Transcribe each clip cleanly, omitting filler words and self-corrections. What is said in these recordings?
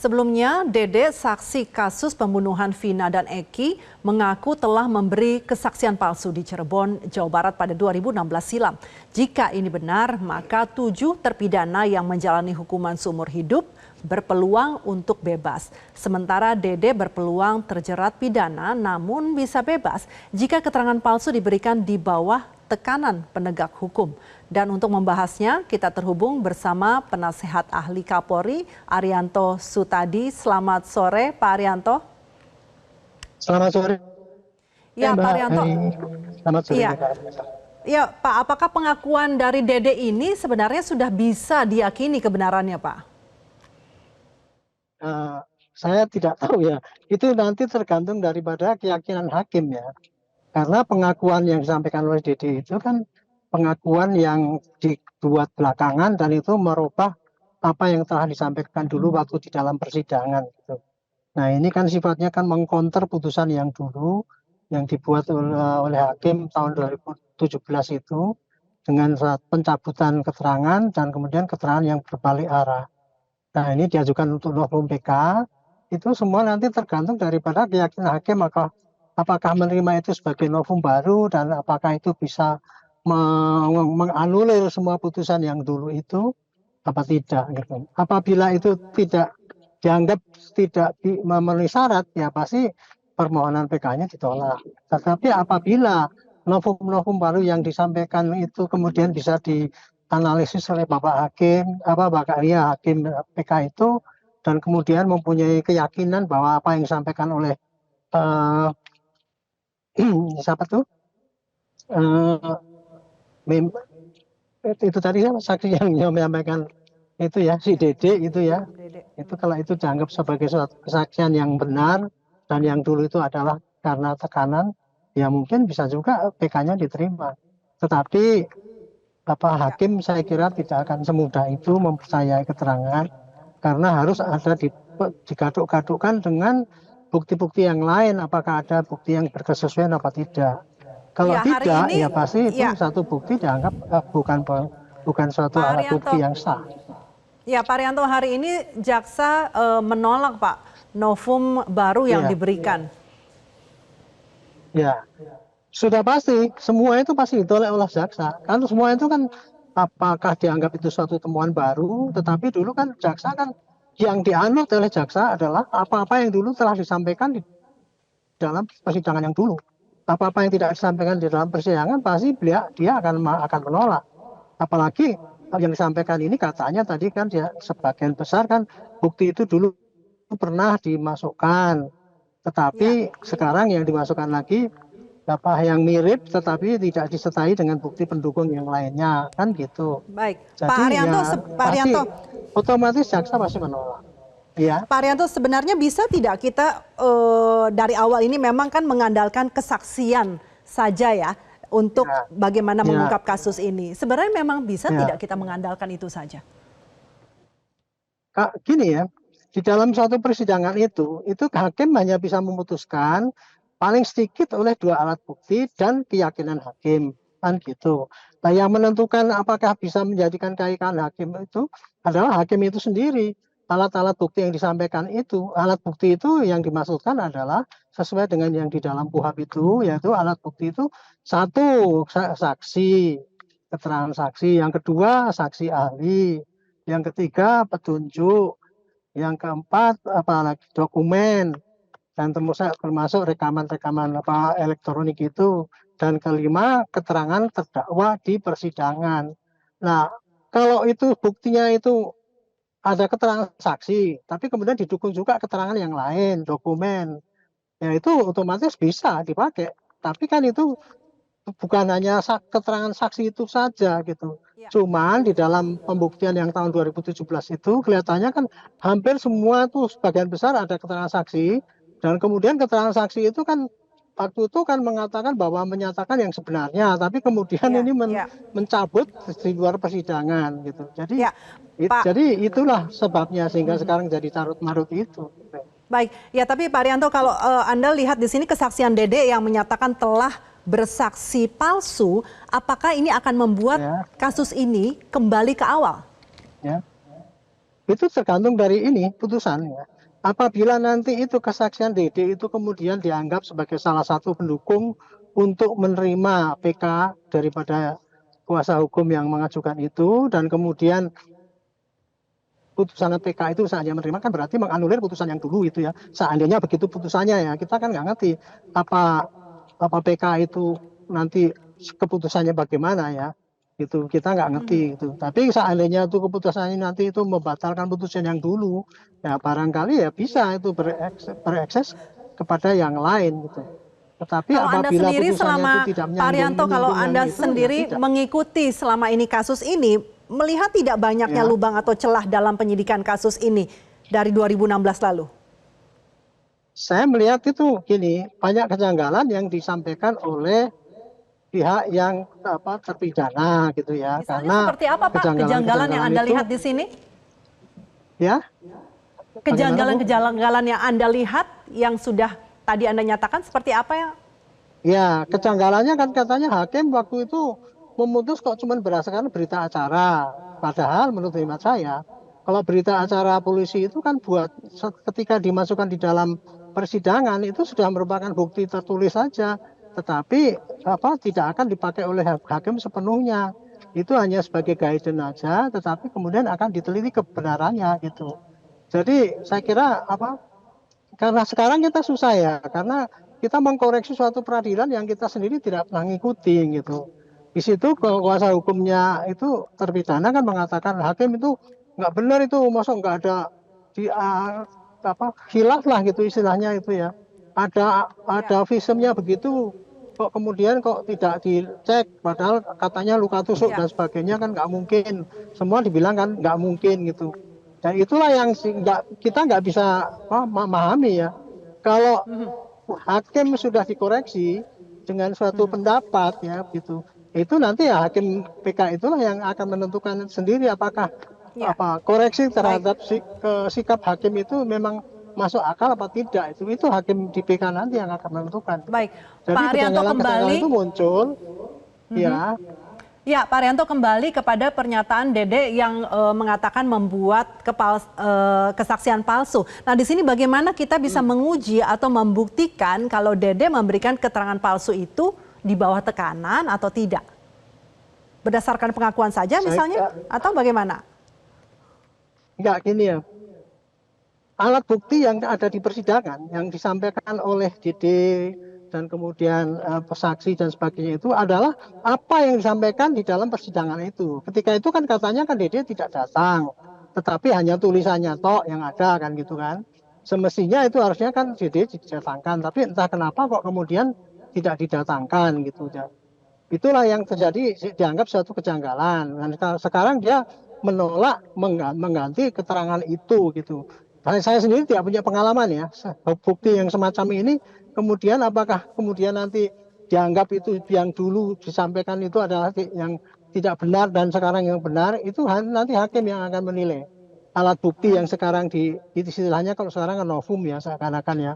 Sebelumnya, Dede, saksi kasus pembunuhan Vina dan Eki, mengaku telah memberi kesaksian palsu di Cirebon, Jawa Barat pada 2016 silam. Jika ini benar, maka 7 terpidana yang menjalani hukuman seumur hidup berpeluang untuk bebas. Sementara Dede berpeluang terjerat pidana namun bisa bebas jika keterangan palsu diberikan di bawah tekanan penegak hukum. Dan untuk membahasnya, kita terhubung bersama penasehat ahli Kapolri, Arianto Sutadi. Selamat sore, Pak Arianto. Selamat sore. Ya, Pak Arianto. Selamat sore. Iya. Ya, Pak, apakah pengakuan dari Dede ini sebenarnya sudah bisa diyakini kebenarannya, Pak? Saya tidak tahu ya. Itu nanti tergantung daripada keyakinan hakim ya. Karena pengakuan yang disampaikan oleh Dede itu kan pengakuan yang dibuat belakangan dan itu merubah apa yang telah disampaikan dulu waktu di dalam persidangan gitu. Nah, ini kan sifatnya kan mengkonter putusan yang dulu yang dibuat oleh hakim tahun 2017 itu dengan pencabutan keterangan dan kemudian keterangan yang berbalik arah. Nah, ini diajukan untuk novum PK, itu semua nanti tergantung daripada keyakinan hakim apakah menerima itu sebagai novum baru dan apakah itu bisa menganulir semua putusan yang dulu itu apa tidak gitu. Apabila itu tidak dianggap tidak memenuhi syarat, ya pasti permohonan PK-nya ditolak. Tetapi apabila novum-novum baru yang disampaikan itu kemudian bisa dianalisis oleh Bapak Hakim, Hakim PK itu, dan kemudian mempunyai keyakinan bahwa apa yang disampaikan oleh siapa tuh? Itu tadi saksi yang menyampaikan itu ya, si Dede itu ya. Itu kalau itu dianggap sebagai suatu kesaksian yang benar dan yang dulu itu adalah karena tekanan, ya mungkin bisa juga PK-nya diterima. Tetapi hakim saya kira tidak akan semudah itu mempercayai keterangan karena harus ada digaduk-gadukkan dengan bukti-bukti yang lain, apakah ada bukti yang berkesesuaian apa tidak. Kalau Ya, tidak, ini, ya pasti itu satu bukti dianggap bukan suatu alat bukti yang sah. Ya, Pak Arianto, hari ini jaksa menolak, Pak, novum baru yang diberikan. Ya, sudah pasti. Semua itu pasti ditolak oleh jaksa. Kan semua itu kan apakah dianggap itu suatu temuan baru, tetapi dulu kan jaksa kan yang dianut oleh jaksa adalah apa-apa yang dulu telah disampaikan di dalam persidangan yang dulu. Apa-apa yang tidak disampaikan di dalam persidangan pasti dia akan menolak. Apalagi yang disampaikan ini katanya tadi kan dia sebagian besar kan bukti itu dulu pernah dimasukkan, tetapi sekarang yang dimasukkan lagi yang mirip tetapi tidak disertai dengan bukti pendukung yang lainnya kan gitu. Baik, jadi Pak Arianto, pasti otomatis jaksa pasti menolak. Ya. Pak Arianto, sebenarnya bisa tidak kita dari awal ini memang kan mengandalkan kesaksian saja ya untuk bagaimana mengungkap kasus ini. Sebenarnya memang bisa tidak kita mengandalkan itu saja? Gini ya, di dalam suatu persidangan itu hakim hanya bisa memutuskan paling sedikit oleh 2 alat bukti dan keyakinan hakim kan gitu. Nah, yang menentukan apakah bisa menjadikan keyakinan hakim itu adalah hakim itu sendiri. Alat-alat bukti yang disampaikan itu, alat bukti itu yang dimaksudkan adalah sesuai dengan yang di dalam KUHP itu, yaitu alat bukti itu 1 saksi, keterangan saksi, yang kedua saksi ahli, yang ketiga petunjuk, yang keempat apalagi dokumen, dan termasuk rekaman-rekaman elektronik itu, dan kelima keterangan terdakwa di persidangan. Nah, kalau itu buktinya itu ada keterangan saksi, tapi kemudian didukung juga keterangan yang lain, dokumen, ya itu otomatis bisa dipakai. Tapi kan itu bukan hanya keterangan saksi itu saja gitu. Cuman di dalam pembuktian yang tahun 2017 itu kelihatannya kan hampir semua tuh sebagian besar ada keterangan saksi, dan kemudian keterangan saksi itu kan waktu itu kan mengatakan bahwa menyatakan yang sebenarnya, tapi kemudian ini mencabut di luar persidangan gitu. Jadi itulah sebabnya sehingga sekarang jadi carut-marut itu. Baik, ya tapi Pak Arianto, kalau Anda lihat di sini kesaksian Dede yang menyatakan telah bersaksi palsu, apakah ini akan membuat kasus ini kembali ke awal? Ya, itu tergantung dari ini putusan. Ya. apabila nanti itu kesaksian Dede itu kemudian dianggap sebagai salah satu pendukung untuk menerima PK daripada kuasa hukum yang mengajukan itu, dan kemudian putusan PK itu saja menerima, kan berarti menganulir putusan yang dulu itu ya. Seandainya begitu putusannya ya, kita kan nggak ngerti apa PK itu nanti keputusannya bagaimana ya. Itu kita nggak ngerti itu. Tapi seandainya itu keputusannya nanti itu membatalkan putusan yang dulu, ya barangkali ya bisa itu berekses kepada yang lain gitu. Tetapi Kalau Anda apabila sendiri putusannya itu selama tidak Pak Arianto, kalau menyinggung yang Anda itu, ya sendiri tidak. mengikuti selama ini kasus ini, melihat tidak banyaknya Ya. lubang atau celah dalam penyidikan kasus ini dari 2016 lalu? Saya melihat itu gini, banyak kejanggalan yang disampaikan oleh pihak yang terpidana gitu ya, Misalnya karena seperti apa Pak kejanggalan yang kejanggalan-kejanggalan Anda itu lihat di sini? ya. Bagaimana, Bu? Kejanggalan-kejanggalan yang Anda lihat yang sudah tadi Anda nyatakan seperti apa ya? Ya, kejanggalannya kan katanya hakim waktu itu memutus kok cuma berdasarkan berita acara. Padahal menurut hemat saya, kalau berita acara polisi itu kan buat ketika dimasukkan di dalam persidangan itu sudah merupakan bukti tertulis saja, tetapi tidak akan dipakai oleh hakim sepenuhnya. Itu hanya sebagai guidance saja, tetapi kemudian akan diteliti kebenarannya gitu. Jadi saya kira karena sekarang kita susah ya, karena kita mengkoreksi suatu peradilan yang kita sendiri tidak pernah ngikutin gitu. Di situ kuasa hukumnya itu terpidana kan mengatakan hakim itu nggak benar, itu masa nggak ada di khilaf lah gitu istilahnya itu ya. Ada visumnya begitu, kok kemudian kok tidak dicek, padahal katanya luka tusuk Ya. dan sebagainya kan nggak mungkin. Semua dibilang kan nggak mungkin gitu. Dan itulah yang kita nggak bisa memahami ya. Kalau hakim sudah dikoreksi dengan suatu pendapat ya gitu, itu nanti ya hakim PK itulah yang akan menentukan sendiri apakah Ya. koreksi Baik. terhadap sikap hakim itu memang masuk akal apa tidak. Itu hakim di PK nanti yang akan menentukan. Baik, Jadi Pak Arianto kejanggalan-kejanggalan kembali. itu muncul ya. Ya, Pak Arianto kembali kepada pernyataan Dede yang mengatakan membuat kesaksian palsu. Nah, di sini bagaimana kita bisa menguji atau membuktikan kalau Dede memberikan keterangan palsu itu di bawah tekanan atau tidak? Berdasarkan pengakuan saja misalnya atau bagaimana? Enggak gini ya. Alat bukti yang ada di persidangan yang disampaikan oleh Dede dan kemudian pesaksi dan sebagainya itu adalah apa yang disampaikan di dalam persidangan itu. Ketika itu kan katanya kan Dede tidak datang, tetapi hanya tulisannya tok yang ada kan gitu kan. Semestinya itu harusnya kan Dede didatangkan, tapi entah kenapa kok kemudian tidak didatangkan gitu ya. Itulah yang terjadi, dianggap suatu kejanggalan. Dan sekarang dia menolak mengganti keterangan itu gitu. Saya sendiri tidak punya pengalaman ya, bukti yang semacam ini, kemudian apakah kemudian nanti dianggap itu yang dulu disampaikan itu adalah yang tidak benar dan sekarang yang benar, itu nanti hakim yang akan menilai. Alat bukti yang sekarang istilahnya kalau sekarang kan novum ya seakan-akan ya.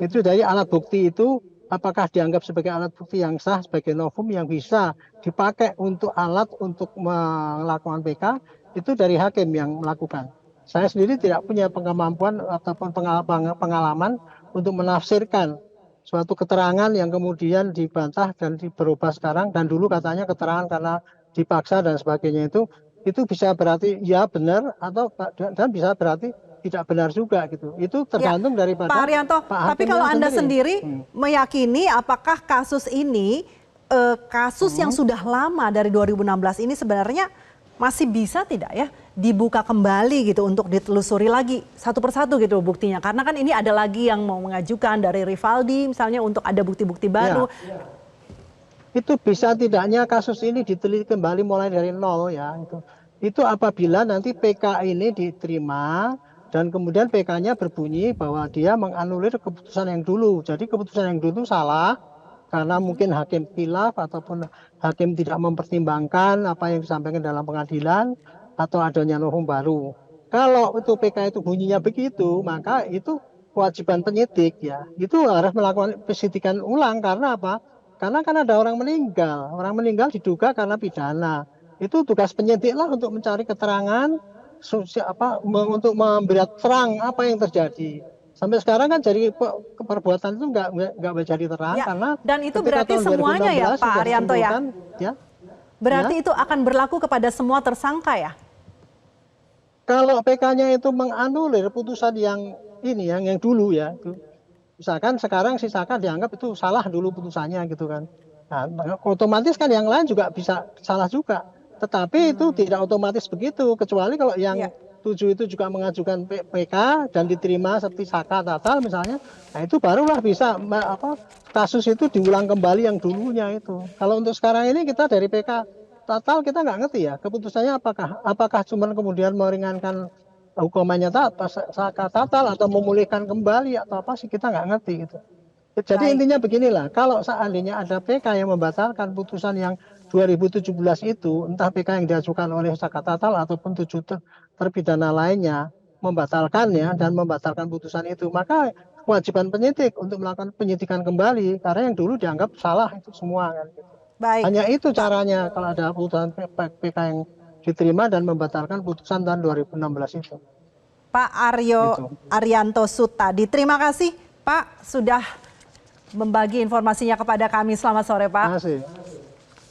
Itu dari alat bukti itu apakah dianggap sebagai alat bukti yang sah, sebagai novum yang bisa dipakai untuk alat untuk melakukan PK, itu dari hakim yang melakukan. Saya sendiri tidak punya kemampuan ataupun pengalaman untuk menafsirkan suatu keterangan yang kemudian dibantah dan berubah sekarang, dan dulu katanya keterangan karena dipaksa dan sebagainya itu bisa berarti ya benar atau dan bisa berarti tidak benar juga gitu. Itu tergantung daripada Pak Arianto, tapi kalau Anda sendiri meyakini apakah kasus ini kasus yang sudah lama dari 2016 ini sebenarnya masih bisa tidak ya dibuka kembali gitu untuk ditelusuri lagi satu persatu gitu buktinya, karena kan ini ada lagi yang mau mengajukan dari Rivaldi misalnya untuk ada bukti-bukti baru. Itu bisa tidaknya kasus ini diteliti kembali mulai dari nol ya itu apabila nanti PK ini diterima dan kemudian PK-nya berbunyi bahwa dia menganulir keputusan yang dulu. Jadi keputusan yang dulu salah karena mungkin hakim khilaf ataupun hakim tidak mempertimbangkan apa yang disampaikan dalam pengadilan atau adanya novum baru. Kalau itu PK itu bunyinya begitu, maka itu kewajiban penyidik ya. Itu harus melakukan penyidikan ulang karena apa? Karena kan ada orang meninggal diduga karena pidana. Itu tugas penyidik lah untuk mencari keterangan untuk memberat terang apa yang terjadi. Sampai sekarang kan jadi perbuatan itu nggak jadi terang Ya, karena dan itu ketika berarti tahun semuanya ya 2016 Pak sudah Arianto ya? disimpulkan, ya. Berarti itu akan berlaku kepada semua tersangka ya? Kalau PK-nya itu menganulir putusan yang ini yang dulu ya, itu. Misalkan sekarang si Saka dianggap itu salah dulu putusannya gitu kan. Nah, otomatis kan yang lain juga bisa salah juga. Tetapi itu tidak otomatis begitu, kecuali kalau yang Ya. 7 itu juga mengajukan PK dan diterima seperti Saka Tatal misalnya, nah itu barulah bisa kasus itu diulang kembali yang dulunya itu. Kalau untuk sekarang ini kita dari PK Tatal kita nggak ngerti ya keputusannya apakah cuma kemudian meringankan hukumannya Saka Tatal atau memulihkan kembali atau apa sih kita nggak ngerti gitu. Jadi Baik. intinya beginilah, kalau seandainya ada PK yang membatalkan putusan yang 2017 itu, entah PK yang diajukan oleh Saka Tatal ataupun 7 terpidana lainnya membatalkannya dan membatalkan putusan itu, maka kewajiban penyidik untuk melakukan penyidikan kembali karena yang dulu dianggap salah itu semua kan. Baik. Hanya itu Pak caranya kalau ada putusan PK yang diterima dan membatalkan putusan tahun 2016 itu. Pak Gitu. Arianto Sutadi. Terima kasih Pak sudah membagi informasinya kepada kami. Selamat sore Pak. Terima kasih.